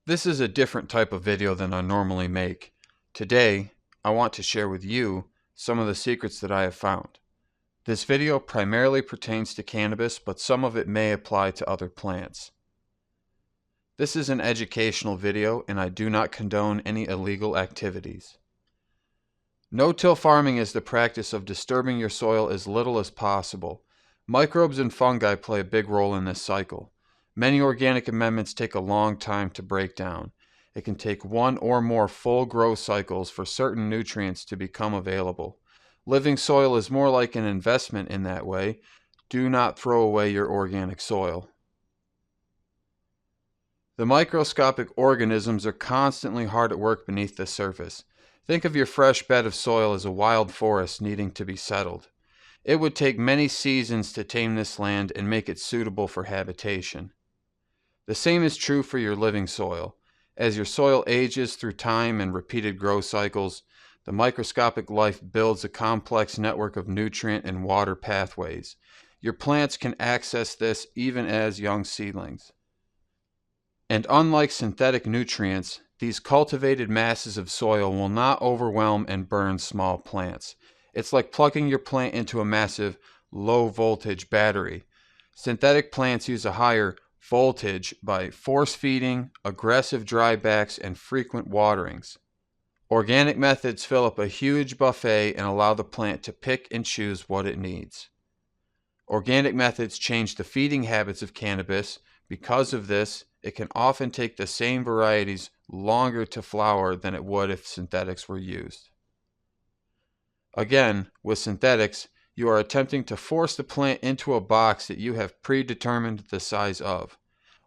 This is a different type of video than I normally make. Today, I want to share with you some of the secrets that I have found. This video primarily pertains to cannabis, but some of it may apply to other plants. This is an educational video and I do not condone any illegal activities. No-till farming is the practice of disturbing your soil as little as possible. Microbes and fungi play a big role in this cycle. Many organic amendments take a long time to break down. It can take one or more full growth cycles for certain nutrients to become available. Living soil is more like an investment in that way. Do not throw away your organic soil. The microscopic organisms are constantly hard at work beneath the surface. Think of your fresh bed of soil as a wild forest needing to be settled. It would take many seasons to tame this land and make it suitable for habitation. The same is true for your living soil. As your soil ages through time and repeated growth cycles, the microscopic life builds a complex network of nutrient and water pathways. Your plants can access this even as young seedlings. And unlike synthetic nutrients, these cultivated masses of soil will not overwhelm and burn small plants. It's like plugging your plant into a massive, low-voltage battery. Synthetic plants use a higher voltage by force feeding, aggressive drybacks, and frequent waterings. Organic methods fill up a huge buffet and allow the plant to pick and choose what it needs. Organic methods change the feeding habits of cannabis. Because of this, it can often take the same varieties longer to flower than it would if synthetics were used. Again, with synthetics, you are attempting to force the plant into a box that you have predetermined the size of.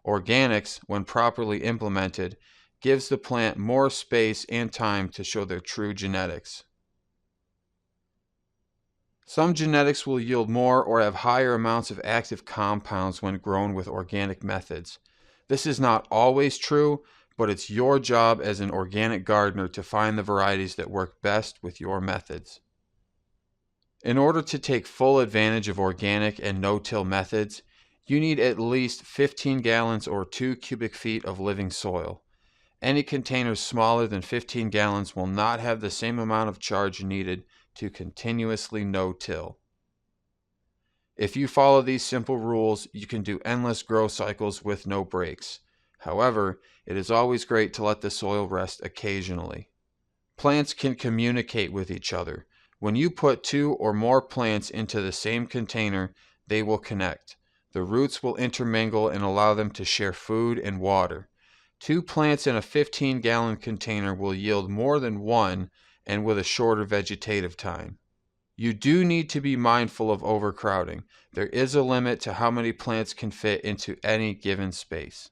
Organics, when properly implemented, gives the plant more space and time to show their true genetics. Some genetics will yield more or have higher amounts of active compounds when grown with organic methods. This is not always true, but it's your job as an organic gardener to find the varieties that work best with your methods. In order to take full advantage of organic and no-till methods, you need at least 15 gallons or 2 cubic feet of living soil. Any containers smaller than 15 gallons will not have the same amount of charge needed to continuously no-till. If you follow these simple rules, you can do endless grow cycles with no breaks. However, it is always great to let the soil rest occasionally. Plants can communicate with each other. When you put 2 or more plants into the same container, they will connect. The roots will intermingle and allow them to share food and water. 2 plants in a 15-gallon container will yield more than 1 and with a shorter vegetative time. You do need to be mindful of overcrowding. There is a limit to how many plants can fit into any given space.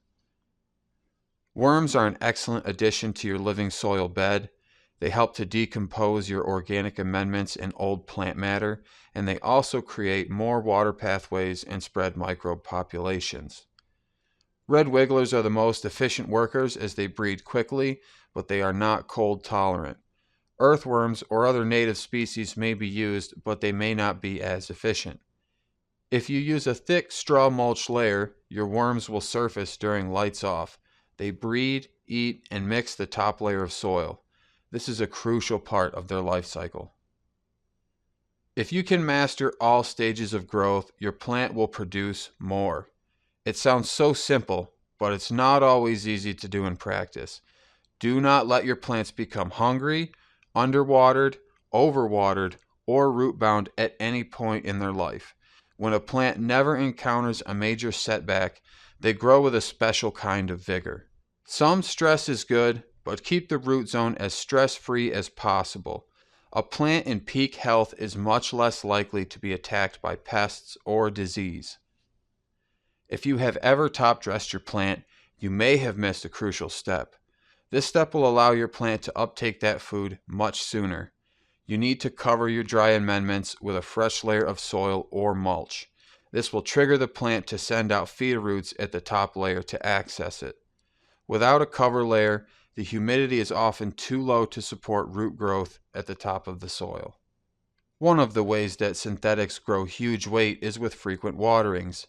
Worms are an excellent addition to your living soil bed. They help to decompose your organic amendments and old plant matter, and they also create more water pathways and spread microbe populations. Red wigglers are the most efficient workers as they breed quickly, but they are not cold tolerant. Earthworms or other native species may be used, but they may not be as efficient. If you use a thick straw mulch layer, your worms will surface during lights off. They breed, eat, and mix the top layer of soil. This is a crucial part of their life cycle. If you can master all stages of growth, your plant will produce more. It sounds so simple, but it's not always easy to do in practice. Do not let your plants become hungry, underwatered, overwatered, or root-bound at any point in their life. When a plant never encounters a major setback, they grow with a special kind of vigor. Some stress is good, but keep the root zone as stress-free as possible. A plant in peak health is much less likely to be attacked by pests or disease. If you have ever top-dressed your plant, you may have missed a crucial step. This step will allow your plant to uptake that food much sooner. You need to cover your dry amendments with a fresh layer of soil or mulch. This will trigger the plant to send out feeder roots at the top layer to access it. Without a cover layer, the humidity is often too low to support root growth at the top of the soil. One of the ways that synthetics grow huge weight is with frequent waterings.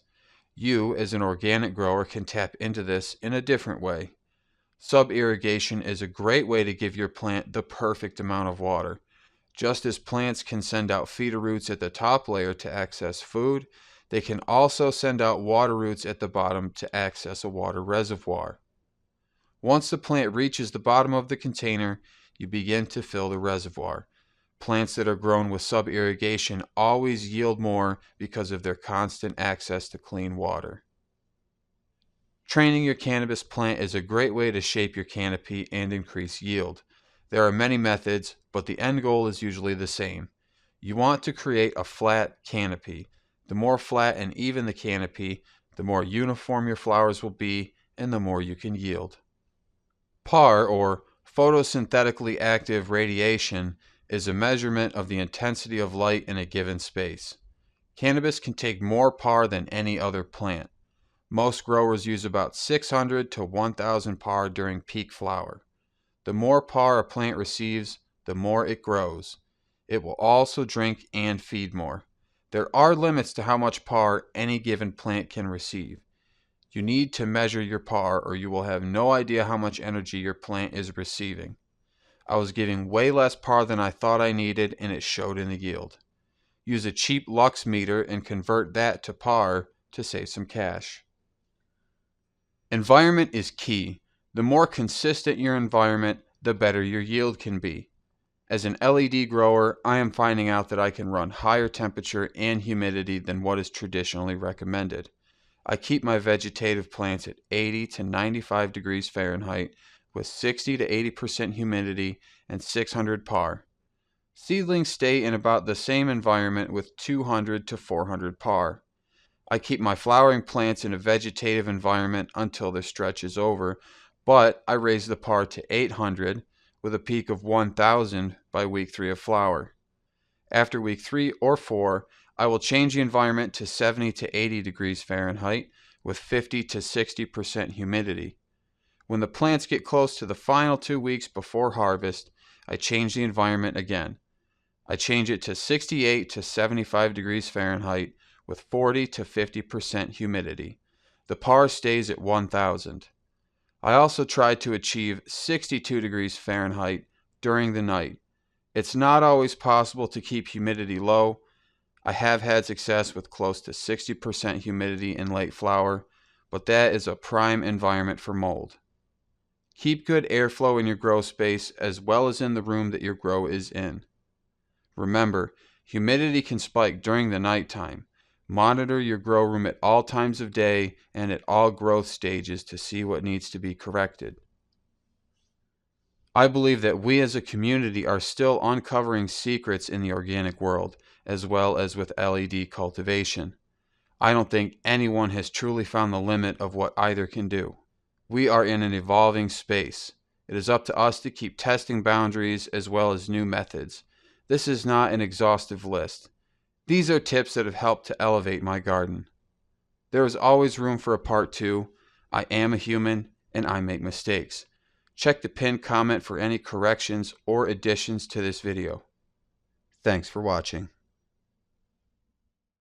You, as an organic grower, can tap into this in a different way. Sub-irrigation is a great way to give your plant the perfect amount of water. Just as plants can send out feeder roots at the top layer to access food, they can also send out water roots at the bottom to access a water reservoir. Once the plant reaches the bottom of the container, you begin to fill the reservoir. Plants that are grown with sub-irrigation always yield more because of their constant access to clean water. Training your cannabis plant is a great way to shape your canopy and increase yield. There are many methods, but the end goal is usually the same. You want to create a flat canopy. The more flat and even the canopy, the more uniform your flowers will be, and the more you can yield. PAR, or photosynthetically active radiation, is a measurement of the intensity of light in a given space. Cannabis can take more PAR than any other plant. Most growers use about 600 to 1000 PAR during peak flower. The more PAR a plant receives, the more it grows. It will also drink and feed more. There are limits to how much PAR any given plant can receive. You need to measure your PAR or you will have no idea how much energy your plant is receiving. I was giving way less PAR than I thought I needed, and it showed in the yield. Use a cheap lux meter and convert that to PAR to save some cash. Environment is key. The more consistent your environment, the better your yield can be. As an LED grower, I am finding out that I can run higher temperature and humidity than what is traditionally recommended. I keep my vegetative plants at 80 to 95 degrees Fahrenheit with 60 to 80% humidity and 600 PAR. Seedlings stay in about the same environment with 200 to 400 PAR. I keep my flowering plants in a vegetative environment until their stretch is over, but I raise the PAR to 800 with a peak of 1000 by week 3 of flower. After week 3 or 4, I will change the environment to 70 to 80 degrees Fahrenheit with 50 to 60% humidity. When the plants get close to the final 2 weeks before harvest, I change the environment again. I change it to 68 to 75 degrees Fahrenheit with 40 to 50% humidity. The PAR stays at 1000. I also try to achieve 62 degrees Fahrenheit during the night. It's not always possible to keep humidity low. I have had success with close to 60% humidity in late flower, but that is a prime environment for mold. Keep good airflow in your grow space as well as in the room that your grow is in. Remember, humidity can spike during the nighttime. Monitor your grow room at all times of day and at all growth stages to see what needs to be corrected. I believe that we as a community are still uncovering secrets in the organic world, as well as with LED cultivation. I don't think anyone has truly found the limit of what either can do. We are in an evolving space. It is up to us to keep testing boundaries as well as new methods. This is not an exhaustive list. These are tips that have helped to elevate my garden. There is always room for a part 2. I am a human and I make mistakes. Check the pinned comment for any corrections or additions to this video. Thanks for watching.